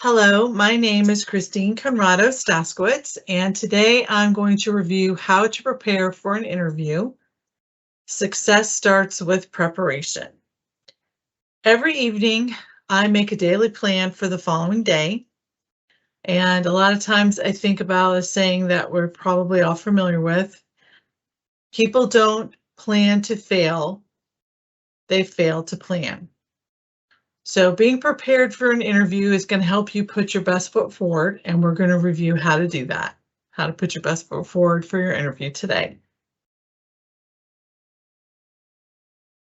Hello, my name is Christine Conrado Staskowitz, and today I'm going to review how to prepare for an interview. Success starts with preparation. Every evening, I make a daily plan for the following day, and a lot of times I think about a saying that we're probably all familiar with. People don't plan to fail, they fail to plan. So being prepared for an interview is going to help you put your best foot forward, and we're going to review how to do that, how to put your best foot forward for your interview today.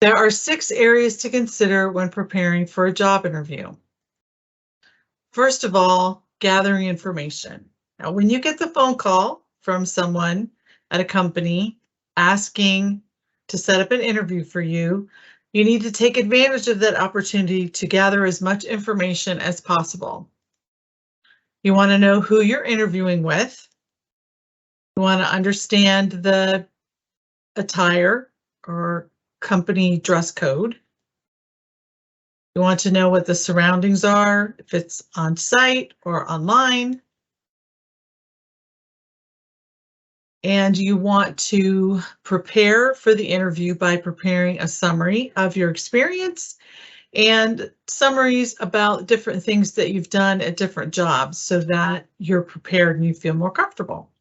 There are 6 areas to consider when preparing for a job interview. First of all, gathering information. Now, when you get the phone call from someone at a company asking to set up an interview for you, you need to take advantage of that opportunity to gather as much information as possible. You want to know who you're interviewing with. You want to understand the attire or company dress code. You want to know what the surroundings are, if it's on site or online. And you want to prepare for the interview by preparing a summary of your experience and summaries about different things that you've done at different jobs so that you're prepared and you feel more comfortable.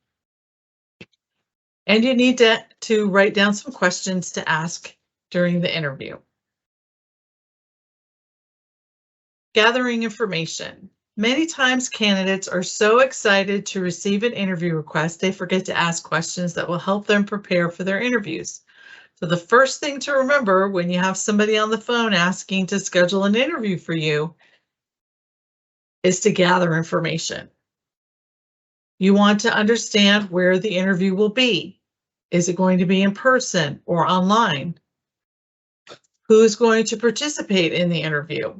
And you need to write down some questions to ask during the interview. Gathering information. Many times candidates are so excited to receive an interview request, they forget to ask questions that will help them prepare for their interviews. So the first thing to remember when you have somebody on the phone asking to schedule an interview for you is to gather information. You want to understand where the interview will be. Is it going to be in person or online? Who's going to participate in the interview?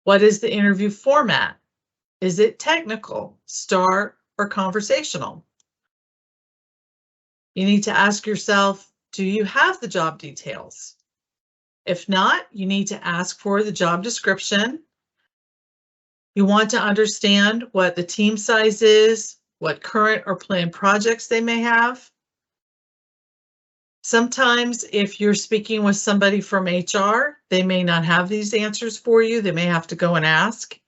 What is the interview format? Is it technical, STAR, or conversational? You need to ask yourself, do you have the job details? If not, you need to ask for the job description. You want to understand what the team size is, what current or planned projects they may have. Sometimes if you're speaking with somebody from HR, they may not have these answers for you. They may have to go and ask.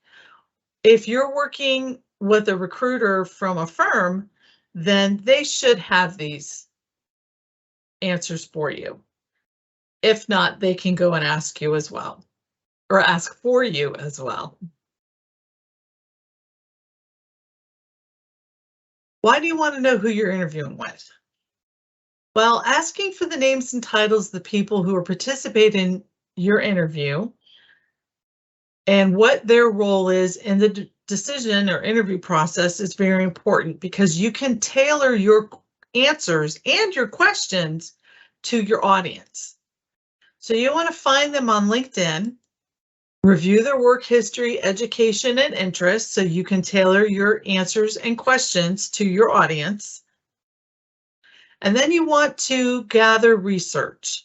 If you're working with a recruiter from a firm, then they should have these answers for you. If not, they can go and ask you as well, or ask for you as well. Why do you want to know who you're interviewing with? Well, asking for the names and titles of the people who are participating in your interview and what their role is in the decision or interview process is very important because you can tailor your answers and your questions to your audience. So you want to find them on LinkedIn, review their work history, education, and interests so you can tailor your answers and questions to your audience. And then you want to gather research.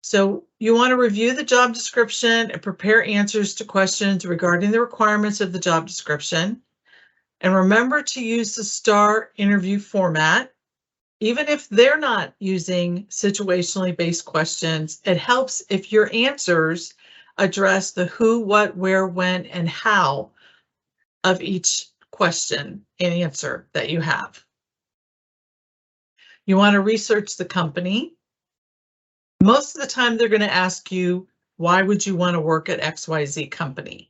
So you want to review the job description and prepare answers to questions regarding the requirements of the job description. And remember to use the STAR interview format. Even if they're not using situationally based questions, it helps if your answers address the who, what, where, when, and how of each question and answer that you have. You want to research the company. Most of the time, they're going to ask you, why would you want to work at XYZ company?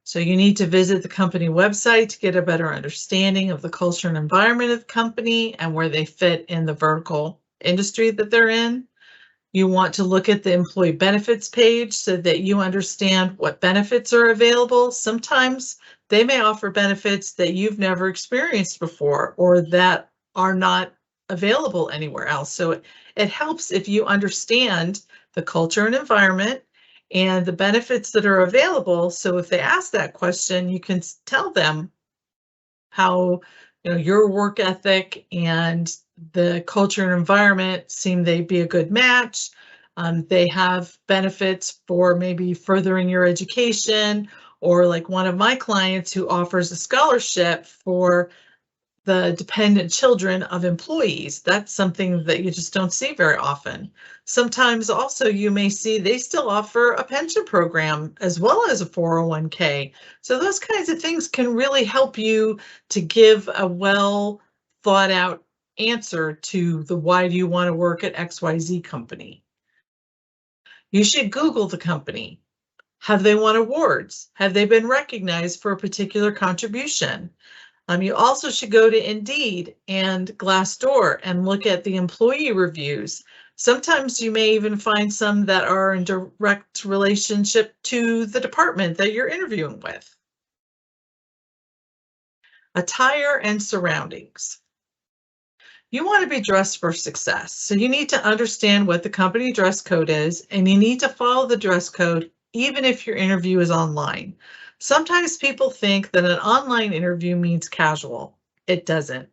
So you need to visit the company website to get a better understanding of the culture and environment of the company and where they fit in the vertical industry that they're in. You want to look at the employee benefits page so that you understand what benefits are available. Sometimes they may offer benefits that you've never experienced before or that are not available anywhere else. So it helps if you understand the culture and environment and the benefits that are available. So if they ask that question, you can tell them how your work ethic and the culture and environment seem they'd be a good match. They have benefits for maybe furthering your education or like one of my clients who offers a scholarship for the dependent children of employees. That's something that you just don't see very often. Sometimes also you may see they still offer a pension program as well as a 401k. So those kinds of things can really help you to give a well thought out answer to the why do you want to work at XYZ company. You should Google the company. Have they won awards? Have they been recognized for a particular contribution? You also should go to Indeed and Glassdoor and look at the employee reviews. Sometimes you may even find some that are in direct relationship to the department that you're interviewing with. Attire and surroundings. You want to be dressed for success, so you need to understand what the company dress code is, and you need to follow the dress code even if your interview is online. Sometimes people think that an online interview means casual. It doesn't.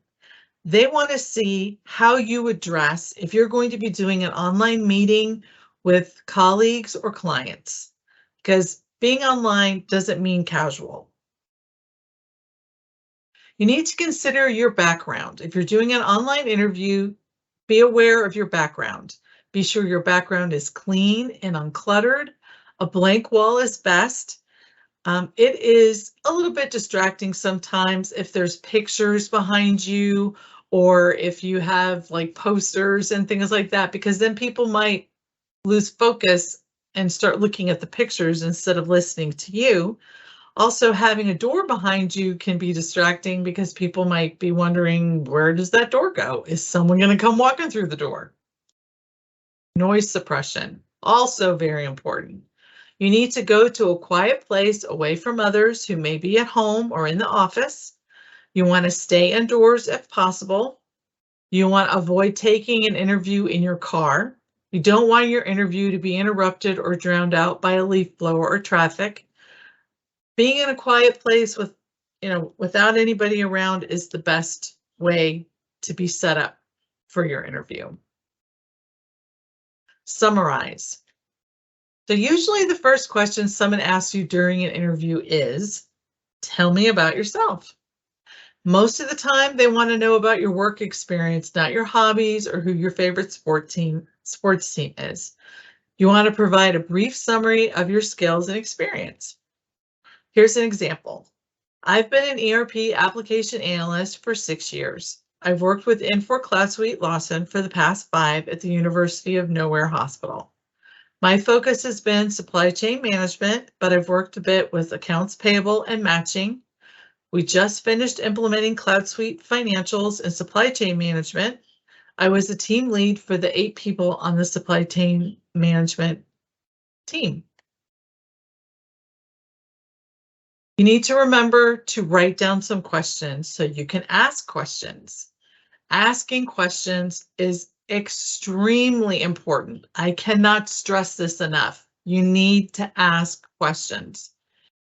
They want to see how you would dress if you're going to be doing an online meeting with colleagues or clients, because being online doesn't mean casual. You need to consider your background. If you're doing an online interview, be aware of your background. Be sure your background is clean and uncluttered. A blank wall is best. It is a little bit distracting sometimes if there's pictures behind you or if you have like posters and things like that, because then people might lose focus and start looking at the pictures instead of listening to you. Also, having a door behind you can be distracting because people might be wondering, where does that door go? Is someone going to come walking through the door? Noise suppression, also very important. You need to go to a quiet place away from others who may be at home or in the office. You want to stay indoors if possible. You want to avoid taking an interview in your car. You don't want your interview to be interrupted or drowned out by a leaf blower or traffic. Being in a quiet place without anybody around is the best way to be set up for your interview. Summarize. So usually the first question someone asks you during an interview is, tell me about yourself. Most of the time they want to know about your work experience, not your hobbies or who your favorite sports team is. You want to provide a brief summary of your skills and experience. Here's an example. I've been an ERP application analyst for 6 years. I've worked with Infor CloudSuite Lawson for the past 5 at the University of Nowhere Hospital. My focus has been supply chain management, but I've worked a bit with accounts payable and matching. We just finished implementing CloudSuite financials and supply chain management. I was the team lead for the 8 people on the supply chain management team. You need to remember to write down some questions so you can ask questions. Asking questions is extremely important. I cannot stress this enough. You need to ask questions.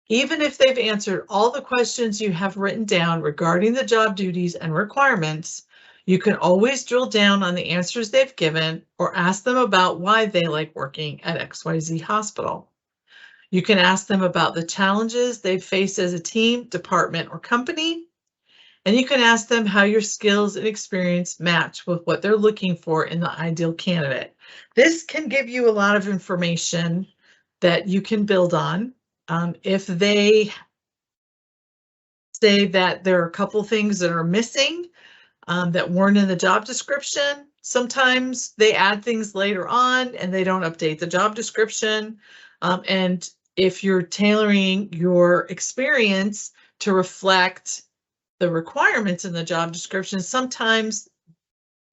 Even if they've answered all the questions you have written down regarding the job duties and requirements, you can always drill down on the answers they've given or ask them about why they like working at XYZ Hospital. You can ask them about the challenges they've faced as a team, department, or company. And you can ask them how your skills and experience match with what they're looking for in the ideal candidate. This can give you a lot of information that you can build on. If they say that there are a couple things that are missing that weren't in the job description, sometimes they add things later on and they don't update the job description. And if you're tailoring your experience to reflect the requirements in the job description, sometimes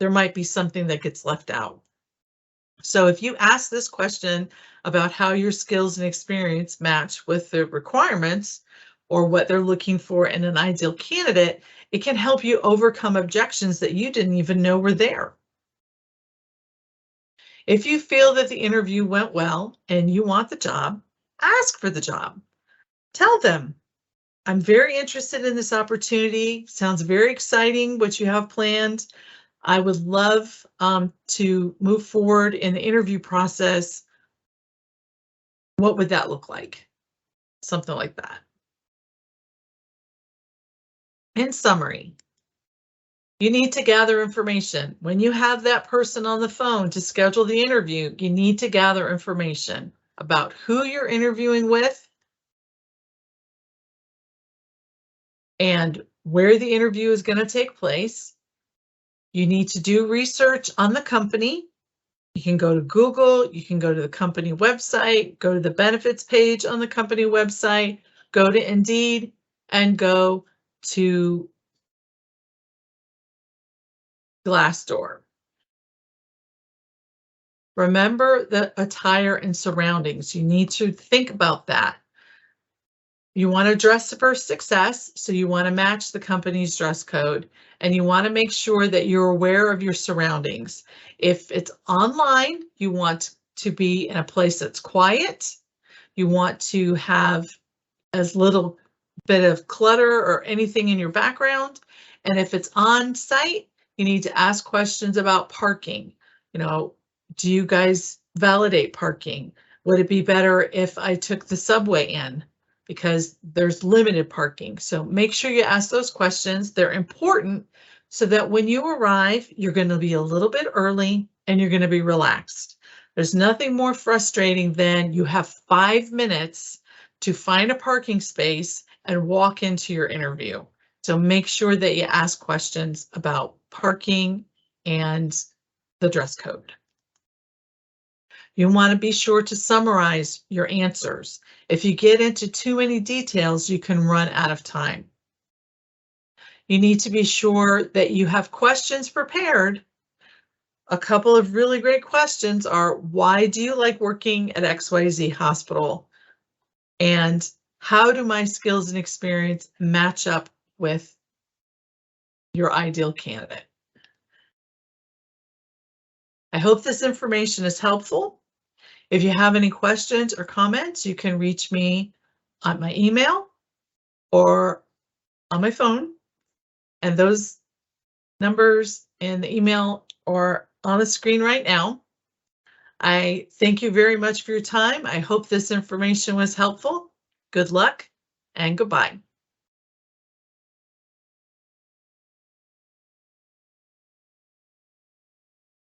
there might be something that gets left out. So if you ask this question about how your skills and experience match with the requirements or what they're looking for in an ideal candidate, it can help you overcome objections that you didn't even know were there. If you feel that the interview went well and you want the job, ask for the job. Tell them, I'm very interested in this opportunity. Sounds very exciting what you have planned. I would love to move forward in the interview process. What would that look like? something like that. In summary, you need to gather information. When you have that person on the phone to schedule the interview, you need to gather information about who you're interviewing with and where the interview is going to take place. You need to do research on the company. You can go to Google, you can go to the company website, go to the benefits page on the company website, go to Indeed, and go to Glassdoor. Remember the attire and surroundings. You need to think about that. You want to dress for success, so you want to match the company's dress code, and you want to make sure that you're aware of your surroundings. If it's online, you want to be in a place that's quiet. You want to have as little bit of clutter or anything in your background. And if it's on site, you need to ask questions about parking. You know, do you guys validate parking? Would it be better if I took the subway in? Because there's limited parking. So make sure you ask those questions. They're important so that when you arrive, you're going to be a little bit early and you're going to be relaxed. There's nothing more frustrating than you have 5 minutes to find a parking space and walk into your interview. So make sure that you ask questions about parking and the dress code. You want to be sure to summarize your answers. If you get into too many details, you can run out of time. You need to be sure that you have questions prepared. A couple of really great questions are, why do you like working at XYZ Hospital? And how do my skills and experience match up with your ideal candidate? I hope this information is helpful. If you have any questions or comments, you can reach me on my email or on my phone. And those numbers in the email are on the screen right now. I thank you very much for your time. I hope this information was helpful. Good luck and goodbye.